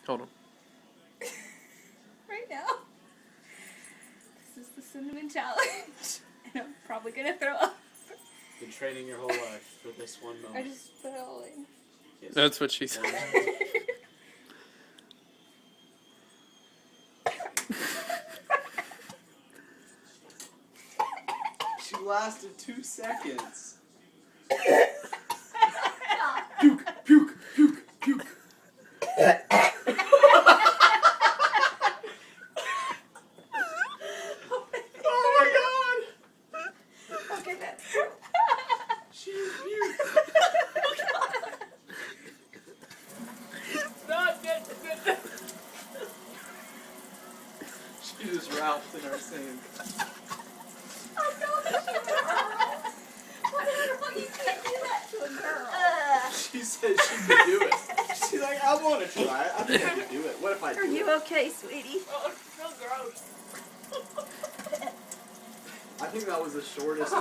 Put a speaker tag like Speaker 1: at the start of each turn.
Speaker 1: Hold on.
Speaker 2: Right now. This is the cinnamon challenge. And I'm probably gonna throw up.
Speaker 3: Been training your whole life for this one
Speaker 2: I
Speaker 3: moment.
Speaker 2: just put it all in.
Speaker 3: Yes.
Speaker 1: That's what she said.
Speaker 3: She lasted 2 seconds.
Speaker 1: Puke, puke, puke, puke.
Speaker 3: Oh my god!
Speaker 2: Okay, that's
Speaker 3: She puked.
Speaker 2: not good.
Speaker 3: She just Ralphed in our sink.
Speaker 2: Oh no, you can't do that to a girl.
Speaker 3: She said she could do it. She's like, I want to try it. I think I can do it. What if I do
Speaker 2: Are
Speaker 3: it?
Speaker 2: you okay, sweetie?
Speaker 4: Oh, it's so gross.
Speaker 3: I think that was the shortest